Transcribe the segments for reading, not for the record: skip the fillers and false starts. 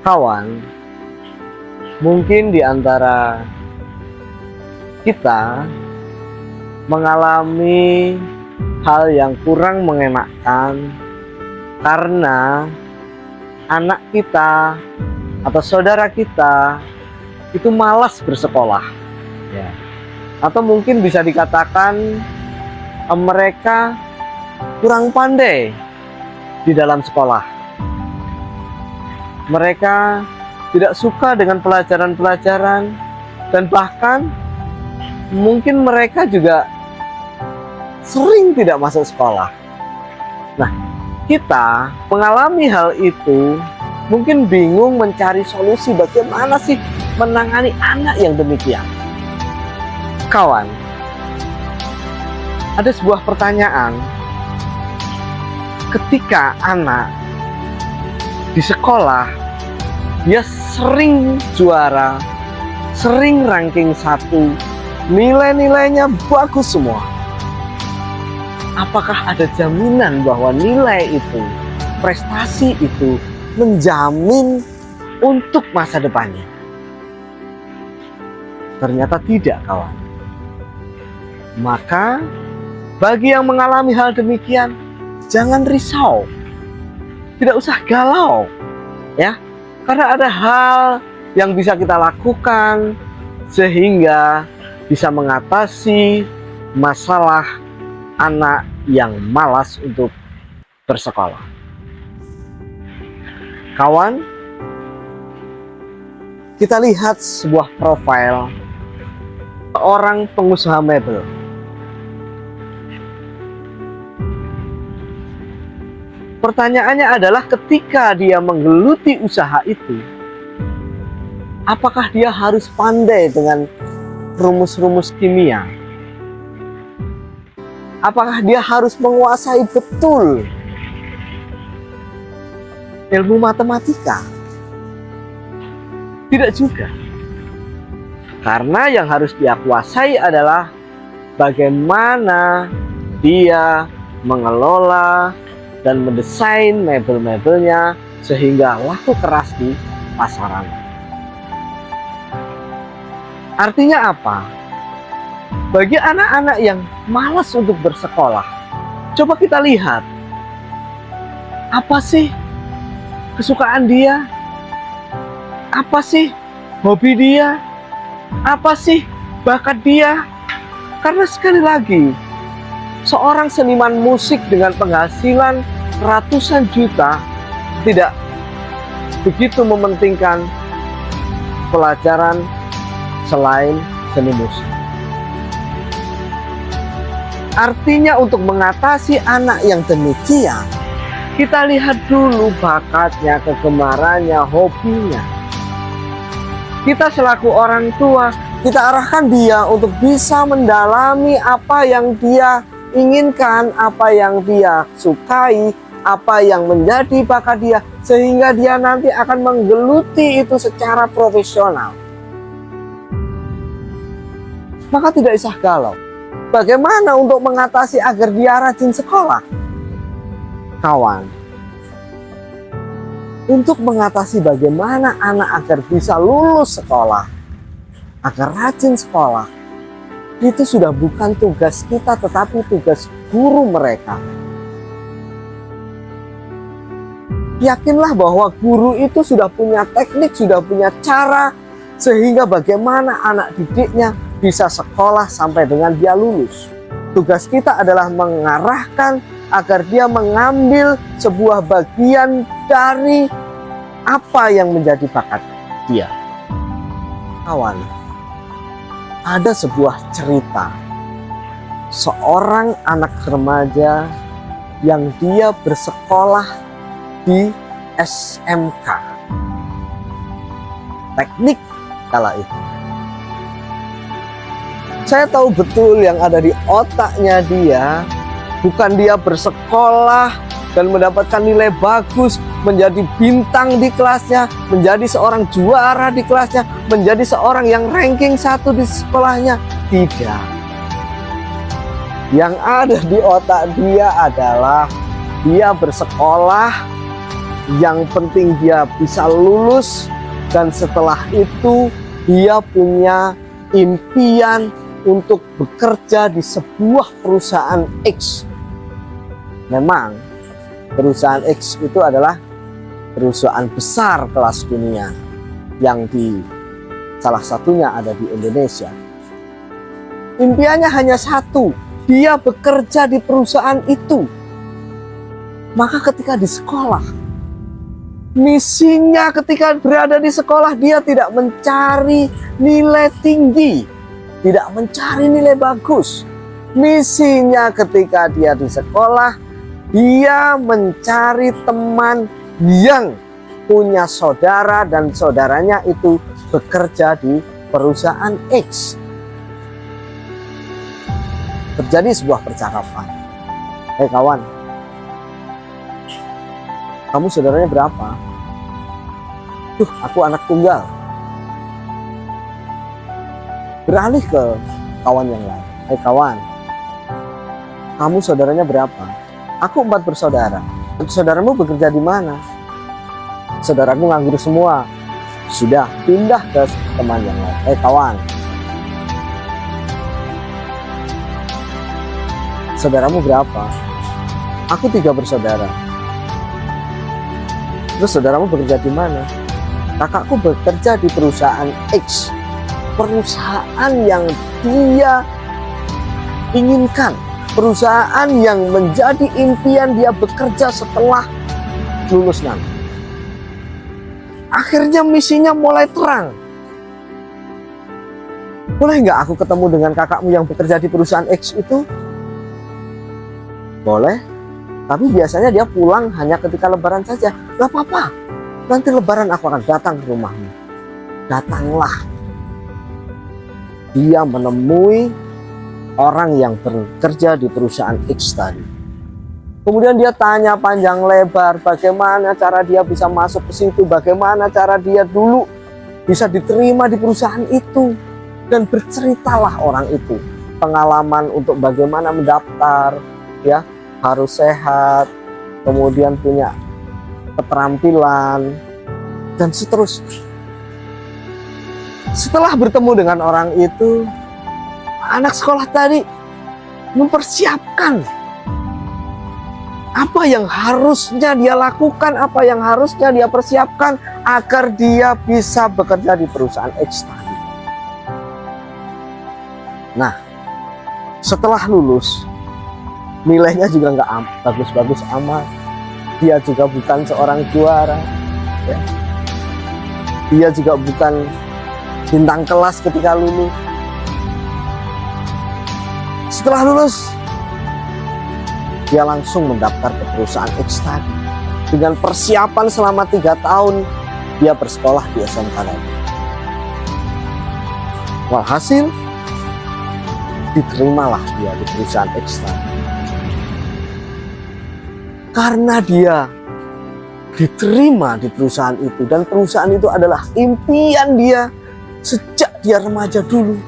Kawan, mungkin di antara kita mengalami hal yang kurang mengenakan karena anak kita atau saudara kita itu malas bersekolah, ya. Atau mungkin bisa dikatakan mereka kurang pandai di dalam sekolah. Mereka tidak suka dengan pelajaran-pelajaran, dan bahkan mungkin mereka juga sering tidak masuk sekolah. Nah, kita mengalami hal itu, mungkin bingung mencari solusi bagaimana sih menangani anak yang demikian. Kawan, ada sebuah pertanyaan. Ketika anak di sekolah, dia sering juara, sering ranking 1, nilai-nilainya bagus semua. Apakah ada jaminan bahwa nilai itu, prestasi itu menjamin untuk masa depannya? Ternyata tidak, kawan. Maka bagi yang mengalami hal demikian, jangan risau. Tidak usah galau, ya, karena ada hal yang bisa kita lakukan sehingga bisa mengatasi masalah anak yang malas untuk bersekolah. Kawan, kita lihat sebuah profil orang pengusaha mebel. Pertanyaannya adalah, ketika dia menggeluti usaha itu, apakah dia harus pandai dengan rumus-rumus kimia? Apakah dia harus menguasai betul ilmu matematika? Tidak juga. Karena yang harus dia kuasai adalah bagaimana dia mengelola dan mendesain mebel-mebelnya sehingga laku keras di pasaran. Artinya apa? Bagi anak-anak yang malas untuk bersekolah, coba kita lihat, apa sih kesukaan dia? Apa sih hobi dia? Apa sih bakat dia? Karena sekali lagi, seorang seniman musik dengan penghasilan ratusan juta tidak begitu mementingkan pelajaran selain seni musik. Artinya, untuk mengatasi anak yang demikian, kita lihat dulu bakatnya, kegemarannya, hobinya. Kita selaku orang tua, kita arahkan dia untuk bisa mendalami apa yang dia inginkan, apa yang dia sukai, apa yang menjadi bakat dia, sehingga dia nanti akan menggeluti itu secara profesional. Maka tidak usah galau. Bagaimana untuk mengatasi agar dia rajin sekolah? Kawan, untuk mengatasi bagaimana anak agar bisa lulus sekolah, agar rajin sekolah, itu sudah bukan tugas kita, tetapi tugas guru mereka. Yakinlah bahwa guru itu sudah punya teknik, sudah punya cara, sehingga bagaimana anak didiknya bisa sekolah sampai dengan dia lulus. Tugas kita adalah mengarahkan agar dia mengambil sebuah bagian dari apa yang menjadi bakat dia. Kawan, ada sebuah cerita seorang anak remaja yang dia bersekolah di SMK teknik kala itu. Saya tahu betul yang ada di otaknya dia, bukan dia bersekolah dan mendapatkan nilai bagus, menjadi bintang di kelasnya, menjadi seorang juara di kelasnya, menjadi seorang yang ranking 1 di sekolahnya. Tidak. Yang ada di otak dia adalah dia bersekolah Yang penting dia bisa lulus, dan setelah itu dia punya impian untuk bekerja di sebuah perusahaan X. Memang perusahaan X itu adalah perusahaan besar kelas dunia yang salah satunya ada di Indonesia. Impiannya hanya satu, dia bekerja di perusahaan itu. Maka ketika di sekolah, misinya ketika berada di sekolah, dia tidak mencari nilai tinggi, tidak mencari nilai bagus. Misinya ketika dia di sekolah, dia mencari teman yang punya saudara dan saudaranya itu bekerja di perusahaan X. Terjadi sebuah percakapan. Hei kawan, kamu saudaranya berapa? Tuh, aku anak tunggal. Beralih ke kawan yang lain. Hei kawan, kamu saudaranya berapa? Aku 4 bersaudara. Saudaramu bekerja di mana? Saudaraku nganggur semua. Sudah, pindah ke teman yang lain. Hei kawan, saudaramu berapa? Aku 3 bersaudara. Terus saudaramu bekerja di mana? Kakakku bekerja di perusahaan X, perusahaan yang dia inginkan, perusahaan yang menjadi impian dia bekerja setelah lulus nanti. Akhirnya misinya mulai terang. Boleh nggak aku ketemu dengan kakakmu yang bekerja di perusahaan X itu? Boleh, tapi biasanya dia pulang hanya ketika lebaran saja. Gak apa-apa, nanti lebaran aku akan datang ke rumahmu. Datanglah. Dia menemui orang yang bekerja di perusahaan X tadi. Kemudian dia tanya panjang lebar bagaimana cara dia bisa masuk ke situ, bagaimana cara dia dulu bisa diterima di perusahaan itu. Dan berceritalah orang itu pengalaman untuk bagaimana mendaftar, ya, harus sehat, kemudian punya keterampilan, dan seterusnya. Setelah bertemu dengan orang itu, anak sekolah tadi mempersiapkan apa yang harusnya dia lakukan, apa yang harusnya dia persiapkan agar dia bisa bekerja di perusahaan X tadi. Nah, setelah lulus, nilainya juga nggak bagus-bagus amat. Dia juga bukan seorang juara, ya. Dia juga bukan bintang kelas ketika lulus. Setelah lulus, dia langsung mendaftar ke perusahaan X tadi. Dengan persiapan selama 3 tahun, dia bersekolah di SMK tadi. Walhasil, diterimalah dia di perusahaan X tadi. Karena dia diterima di perusahaan itu, dan perusahaan itu adalah impian dia sejak dia remaja dulu.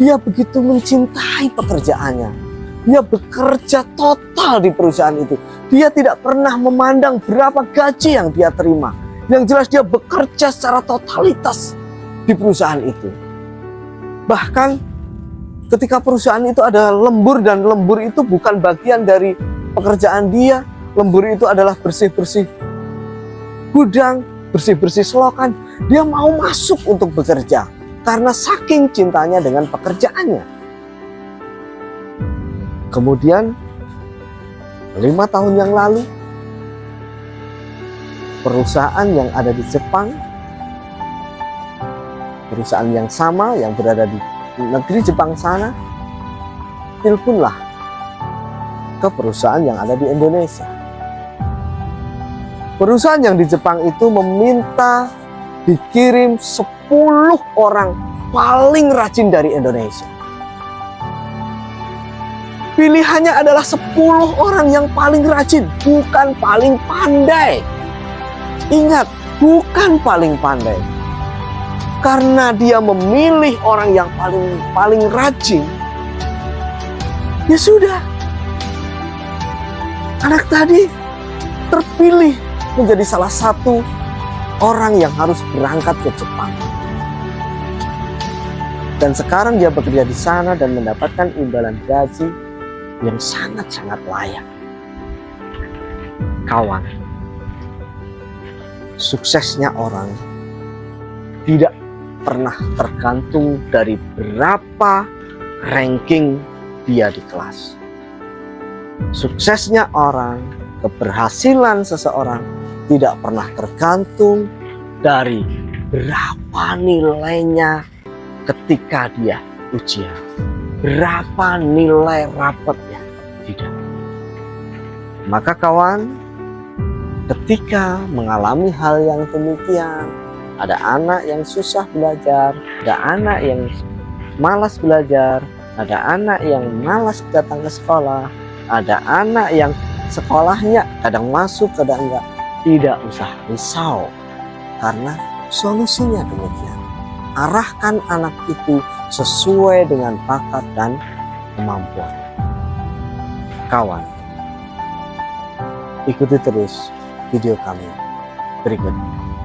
Dia begitu mencintai pekerjaannya. Dia bekerja total di perusahaan itu. Dia tidak pernah memandang berapa gaji yang dia terima. Yang jelas dia bekerja secara totalitas di perusahaan itu. Bahkan ketika perusahaan itu ada lembur, dan lembur itu bukan bagian dari pekerjaan dia. Lembur itu adalah bersih-bersih gudang, bersih-bersih selokan. Dia mau masuk untuk bekerja karena saking cintanya dengan pekerjaannya. Kemudian 5 tahun yang lalu, perusahaan yang ada di Jepang, perusahaan yang sama yang berada di negeri Jepang sana, teleponlah ke perusahaan yang ada di Indonesia. Perusahaan yang di Jepang itu meminta dikirim 10 orang paling rajin dari Indonesia. Pilihannya adalah 10 orang yang paling rajin, bukan paling pandai. Ingat, bukan paling pandai. Karena dia memilih orang yang paling rajin, ya sudah. Anak tadi terpilih menjadi salah satu orang yang harus berangkat ke Jepang. Dan sekarang dia bekerja di sana dan mendapatkan imbalan gaji yang sangat-sangat layak. Kawan, suksesnya orang tidak pernah tergantung dari berapa ranking dia di kelas. Suksesnya orang, keberhasilan seseorang tidak pernah tergantung dari berapa nilainya ketika dia ujian, berapa nilai rapotnya. Tidak. Maka kawan, ketika mengalami hal yang demikian, ada anak yang susah belajar, ada anak yang malas belajar, ada anak yang malas datang ke sekolah, ada anak yang sekolahnya kadang masuk kadang enggak. Tidak usah risau, karena solusinya demikian. Arahkan anak itu sesuai dengan bakat dan kemampuan. Kawan, ikuti terus video kami berikutnya.